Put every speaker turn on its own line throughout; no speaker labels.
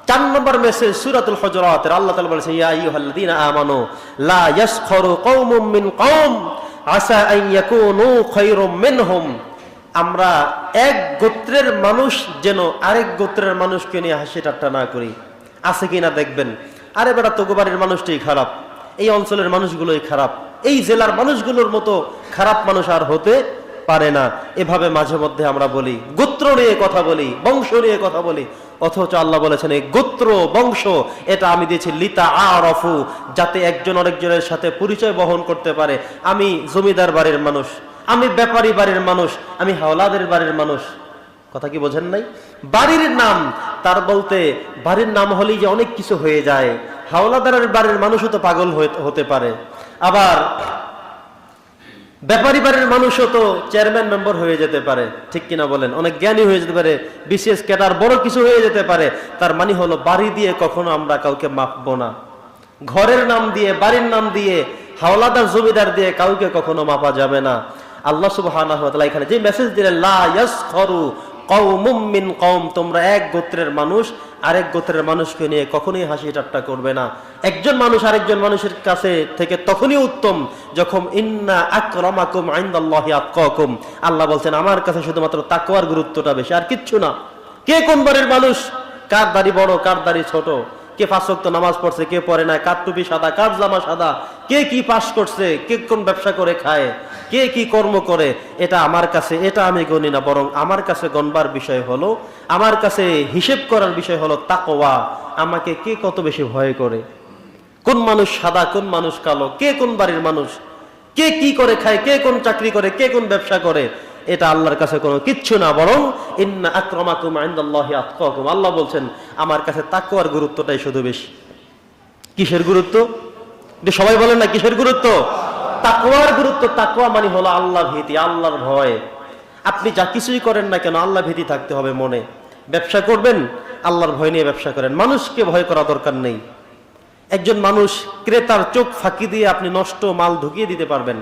4 নম্বর message সূরাতুল হুজুরাতের আল্লাহ তাআলা বলেছেন, ইয়া আইয়ুহাল্লাযীনা আমানু লা ইয়াসখারু কওমুম মিন কওম আসা আন ইয়াকুনু খায়রুম মিনহুম। আমরা এক গোত্রের মানুষ যেন আরেক গোত্রের মানুষকে নিয়ে হাসি ঠাট্টা না করি। আছে কিনা দেখবেন, আরে বেটা তোগো বাড়ির মানুষটাই খারাপ, এই অঞ্চলের মানুষগুলোই খারাপ, এই জেলার মানুষগুলোর মতো খারাপ মানুষ আর হতে পারে না। এভাবে মাঝে মধ্যে আমরা বলি, গোত্র নিয়ে কথা বলি, বংশ নিয়ে কথা বলি, অথচ আল্লাহ বলেছেন এই গোত্র বংশ এটা আমি দিয়েছি লিতা আরাফু, যাতে একজন আরেকজনের সাথে পরিচয় বহন করতে পারে। আমি জমিদার বাড়ির মানুষ, আমি ব্যাপারী বাড়ির মানুষ, আমি হাওলাদের বাড়ির মানুষ। কথা কি বোঝেন নাই? বাড়ির নাম তার বলতে বাড়ির নাম হলেই যে অনেক কিছু হয়ে যায়। হাওলাদারের বাড়ির মানুষও তো পাগল হতে পারে, আবার ব্যাপারী বাড়ির মানুষও তো চেয়ারম্যান মেম্বার হয়ে যেতে পারে, ঠিক কিনা বলেন? অনেক জ্ঞানী হয়ে যেতে পারে, বিশেষ ক্যাডার বড় কিছু হয়ে যেতে পারে। তার মানে হলো বাড়ি দিয়ে কখনো আমরা কাউকে মাপবো না। ঘরের নাম দিয়ে, বাড়ির নাম দিয়ে, হাওলাদার জমিদার দিয়ে কাউকে কখনো মাপা যাবে না। আল্লাহ সুবহানাহু ওয়া তাআলা এখানে যে মেসেজ দিলেন, লা ইয়াসখারু কওমুম মিন কওম, তোমরা এক গোত্রের মানুষ আরেক গোত্রের মানুষকে নিয়ে কখনোই হাসি ঠাট্টা করবে না। একজন মানুষ আরেকজন মানুষের কাছে থেকে তখনই উত্তম যখন ইন্না আকরামাকুম ইনদাল্লাহি আতকাকুম, আল্লাহ বলছেন আমার কাছে শুধুমাত্র তাকওয়ার গুরুত্বটা বেশি, আর কিচ্ছু না। কে কোন বাড়ির মানুষ, কার দাড়ি বড় কার দাড়ি ছোট, কে 5 ওয়াক্ত নামাজ পড়ছে কে পড়ে না, কার টুপি সাদা কার জামা সাদা, কে কি পাস করছে, কে কোন ব্যবসা করে খায়, কে কি কর্ম করে, এটা আমার কাছে, এটা আমি গণি না। বরং আমার কাছে গণবার বিষয় হলো, আমার কাছে হিসেব করার বিষয় হলো তাকওয়া। আমাকে কে কত বেশি ভয় করে, কোন মানুষ সাদা কোন মানুষ কালো, কে কোন বাড়ির মানুষ, কে কি করে খায়, কে কোন চাকরি করে, কে কোন ব্যবসা করে, এটা আল্লাহর কাছে কোনো কিচ্ছু না। বরং ইন্না আকরামাকুম ইনদাল্লাহি আতকাকুম, আল্লাহ বলছেন আমার কাছে তাকওয়ার গুরুত্বটাই শুধু বেশি। কিসের গুরুত্ব? সবাই বলেন না কিসের গুরুত্ব? তাকওয়ার গুরুত্ব। তাকওয়া মানে হলো আল্লাহ ভীতি, আল্লাহর ভয়। আপনি যা কিছুই করেন না কেন আল্লাহ ভীতি থাকতে হবে মনে। ব্যবসা করবেন আল্লাহর ভয় নিয়ে ব্যবসা করেন, মানুষকে ভয় করা দরকার নেই। একজন মানুষ ক্রেতার চোখ ফাঁকি দিয়ে আপনি নষ্ট মাল ঢুকিয়ে দিতে পারবেন,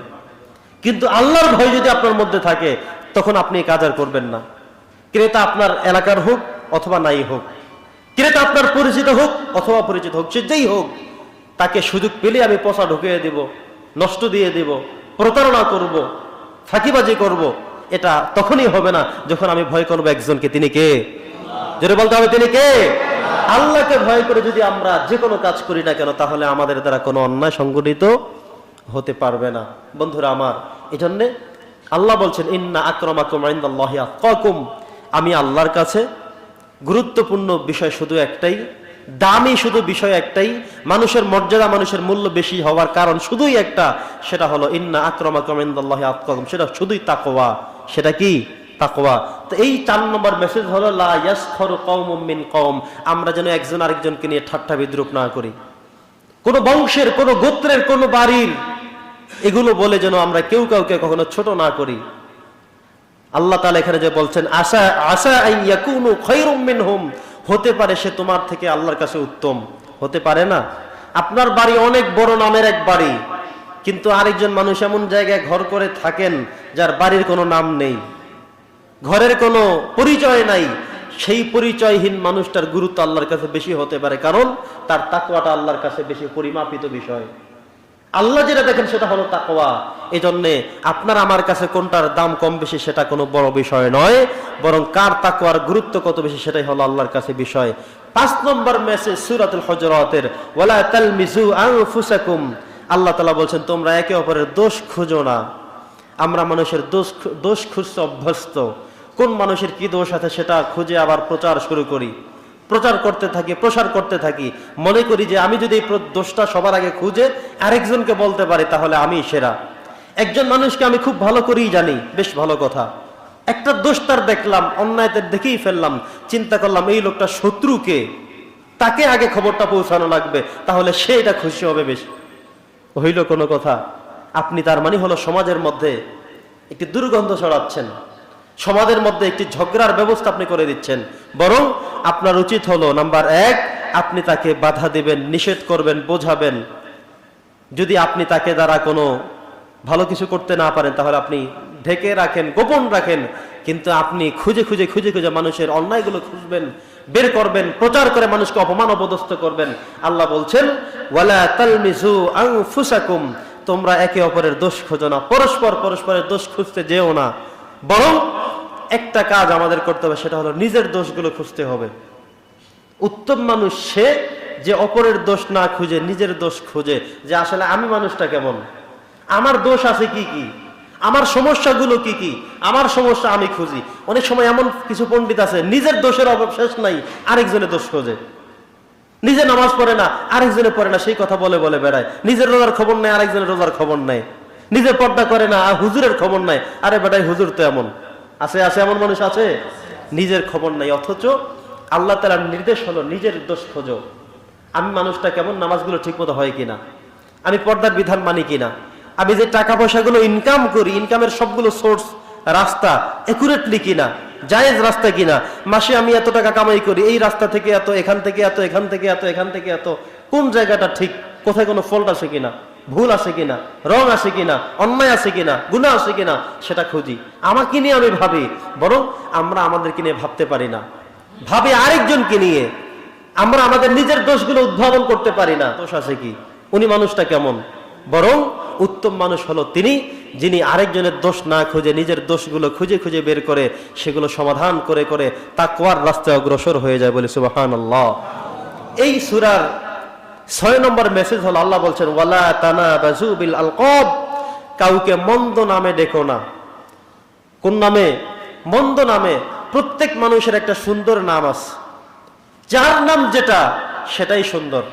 কিন্তু আল্লাহর ভয় যদি আপনার মধ্যে থাকে তখন আপনি কাজ আর করবেন না। ক্রেতা আপনার এলাকার হোক অথবা নাই হোক, ক্রেতা আপনার পরিচিত হোক অথবা পরিচিত হোক, সে যেই হোক, তাকে সুযোগ পেলে আমি পচা ঢুকিয়ে দিব, নষ্ট দিয়ে দিব, প্রতারণা করব, ফাঁকিবাজি করব। এটা তখনই হবে না যখন আমি ভয় করবো একজনকে। তিনি কে? জোরে বলতে হবে তিনি কে? আল্লাহকে ভয় করে যদি আমরা যে কোনো কাজ করি না কেন, তাহলে আমাদের দ্বারা কোনো অন্যায় সংগঠিত হতে পারবে না। বন্ধুরা আমার, এই জন্যে আল্লাহ বলছেন ইন্না আকরামাকুম ইনদাল্লাহি আতকাকুম, আমি আল্লাহর কাছে গুরুত্বপূর্ণ বিষয় শুধু একটাই, দামি শুধু বিষয় একটাই, মানুষের মর্যাদা মানুষের মূল্য বেশি হওয়ার কারণ শুধুই একটা, সেটা হলো ইন্না আকরামাকুম ইনদাল্লাহি আতকাকুম, সেটা শুধুই তাকওয়া। সেটা কি? তাকওয়া। তো এই 4 নম্বর মেসেজ হলো লা ইয়াসখারু কওমুম মিন কওম, আমরা যেন একজন আরেকজনকে নিয়ে ঠাট্টা বিদ্রূপ না করি, কোন বংশের, কোন গোত্রের, কোন বাড়ির এগুলো বলে যেন আমরা কেউ কাউকে কখনো ছোট না করি। আল্লাহ তাআলা এখানে যে বলছেন আসা আসা আন ইয়াকুনু খায়রুম মিনহুম, হতে পারে সে তোমার থেকে আল্লাহর কাছে উত্তম, হতে পারে না? আপনার বাড়ি অনেক বড় নামের এক বাড়ি, কিন্তু আরেকজন মানুষ এমন জায়গায় ঘর করে থাকেন যার বাড়ির কোনো নাম নেই, ঘরের কোনো পরিচয় নাই। সেই পরিচয়হীন মানুষটার গুরুত্ব আল্লাহর কাছে বেশি হতে পারে, কারণ তার তাকওয়াটা আল্লাহর কাছে বেশি পরিমাপিত বিষয়। আল্লাহ যেটা দেখেন সেটা হলো তাকওয়া। এই জন্যে আপনার আমার কাছে কোনটার দাম কম বেশি সেটা কোনো বড় বিষয় নয়, বরং কার তাকওয়ার গুরুত্ব কত বেশি সেটাই হলো আল্লাহর কাছে বিষয়। 5 নম্বর মেসেজ সূরাতুল হুজুরাতের ওয়ালা তালমিজু আনফুসাকুম, আল্লাহ তাআলা বলছেন তোমরা একে অপরের দোষ খুঁজো না। আমরা মানুষের দোষ খুঁজতে অভ্যস্ত, কোন মানুষের কি দোষ আছে সেটা খুঁজে আবার প্রচার শুরু করি, প্রচার করতে থাকি, প্রসার করতে থাকি, মনে করি যে আমি যদি এই দোষটা সবার আগে খুঁজে আরেকজনকে বলতে পারি তাহলে আমি সেরা। একজন মানুষকে আমি খুব ভালো করেই জানি, বেশ ভালো কথা, একটা দোষ তার দেখলাম, অন্যায়তে দেখেই ফেললাম, চিন্তা করলাম এই লোকটা শত্রুকে, তাকে আগে খবরটা পৌঁছানো লাগবে, তাহলে সে এটা খুশি হবে বেশি। হইল কোনো কথা? আপনি তার মানে হলো সমাজের মধ্যে একটি দুর্গন্ধ ছড়াচ্ছেন, সমাজের মধ্যে একটি ঝগড়ার ব্যবস্থা আপনি করে দিচ্ছেন। বরং আপনার উচিত হলো নাম্বার 1, আপনি তাকে বাধা দিবেন, নিষেধ করবেন, বোঝাবেন। যদি আপনি তাকে দ্বারা কোনো ভালো কিছু করতে না পারেন তাহলে আপনি ঢেকে রাখেন, গোপন রাখেন, কিন্তু আপনি খুঁজে খুঁজে খুঁজে খুঁজে মানুষের অন্যায়গুলো খুঁজবেন, বের করবেন, প্রচার করে মানুষকে অপমান অপদস্থ করবেন। আল্লাহ বলছেন ওয়ালা তালমিজু আনফুসাকুম, তোমরা একে অপরের দোষ খোঁজো না, পরস্পরের দোষ খুঁজতে যেও না, বরং একটা কাজ আমাদের করতে হবে, সেটা হলো নিজের দোষগুলো খুঁজতে হবে। উত্তম মানুষ সে যে অপরের দোষ না খুঁজে নিজের দোষ খুঁজে, যে আসলে আমি মানুষটা কেমন, আমার দোষ আছে কি কি, আমার সমস্যাগুলো কি কি, আমার সমস্যা আমি খুঁজি। অনেক সময় এমন কিছু পণ্ডিত আছে নিজের দোষের অবশেষ নাই, আরেকজনের দোষ খোঁজে। নিজে নামাজ পড়ে না, আরেকজনে পড়ে না, সেই কথা বলে বলে বেড়ায়। নিজের রোজার খবর নাই, আরেকজনের রোজার খবর নাই। নিজে পর্দা করে না, আর হুজুরের খবর নাই, আরে বেটাই হুজুর তো এমন আছে, এমন মানুষ আছে, নিজের খবর নাই। অথচ আল্লাহ তাআলার নির্দেশ হলো নিজের দোষ খোঁজো। আমি মানুষটা কেমন, নামাজগুলো ঠিক মতো হয় কিনা, আমি পর্দার বিধান মানি কিনা, আমি যে টাকা পয়সাগুলো ইনকাম করি, ইনকামের সবগুলো সোর্স রাস্তা একুরেটলি কিনা, জায়েজ রাস্তা কিনা, মাসে আমি এত টাকা কামাই করি, এই রাস্তা থেকে এত, এখান থেকে এত, এখান থেকে এত, এখান থেকে এত, কোন জায়গাটা ঠিক, কোথায় কোনো ফল্ট আছে কিনা, ভুল আছে কিনা, রং আছে কিনা, অন্যায় আছে কিনা, গুনাহ আছে কিনা, সেটা খুঁজি। আমাকে নিয়ে আমি ভাবি, বরং আমরা আমাদেরকে নিয়ে ভাবতে পারি না, ভাবি আরেকজনকে নিয়ে। আমরা আমাদের নিজের দোষগুলো উদ্ভাবন করতে পারি না, দোষ আছে কি, উনি মানুষটা কেমন। বরং উত্তম মানুষ হলো তিনি, যিনি আরেকজনের দোষ না খুঁজে নিজের দোষগুলো খুঁজে খুঁজে বের করে সেগুলো সমাধান করে করে তাকওয়ার রাস্তায় অগ্রসর হয়ে যায়, বলে সুবহানাল্লাহ। এই সূরার 6 নম্বর মেসেজ হলো, আল্লাহ বলছেন ওয়ালা তানাবাজু বিল আলকাব, কাউকে মন্দ নামে ডেকো না। কোন নামে? মন্দ নামে। প্রত্যেক মানুষের একটা সুন্দর নাম আছে, যার নাম যেটা সেটাই সুন্দর।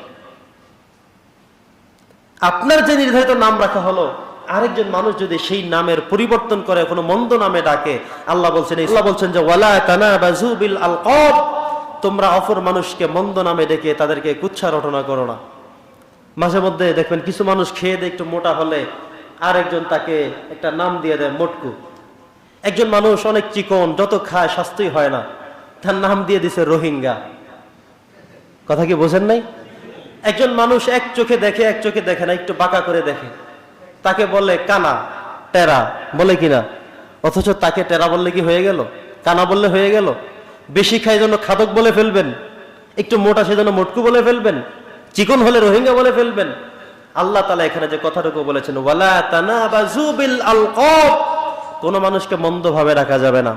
আপনার যে নির্ধারিত নাম রাখা হলো, আরেকজন মানুষ যদি সেই নামের পরিবর্তন করে কোনো মন্দ নামে ডাকে, আল্লাহ বলছেন যে ওয়ালা তানাবাজু বিল আলকাব, তোমরা অপর মানুষকে মন্দ নামে ডেকে তাদেরকে কুচ্ছা রটনা করো না। মাঝে মধ্যে দেখবেন কিছু মানুষ খেয়ে দিয়ে একটু মোটা হলে আরেকজন তাকে একটা নাম দিয়ে দেয় মোটকু। একজন মানুষ অনেক চিকন, যত খায় স্বাস্থ্যই হয় না, তার নাম দিয়ে দিছে রোহিঙ্গা। কথা কি বোঝেন নাই? একজন মানুষ এক চোখে দেখে, এক চোখে দেখে না, একটু বাঁকা করে দেখে, তাকে বলে কানা, টেরা বলে কিনা। অথচ তাকে টেরা বললে কি হয়ে গেল? কানা বললে হয়ে গেল? বেশি খায় জন্য খাদক বলে ফেলবেন, একটু মোটা সেজন্য মোটকু বলে ফেলবেন, চিকন হলে রোহিঙ্গা বলে ফেলবেন। আল্লাহ তাআলা এখানে যে কথাটুকু বলেছেন ওয়ালা তানাবাজু বিল আলকাব, কোন মানুষকে মন্দ ভাবে রাখা যাবে না।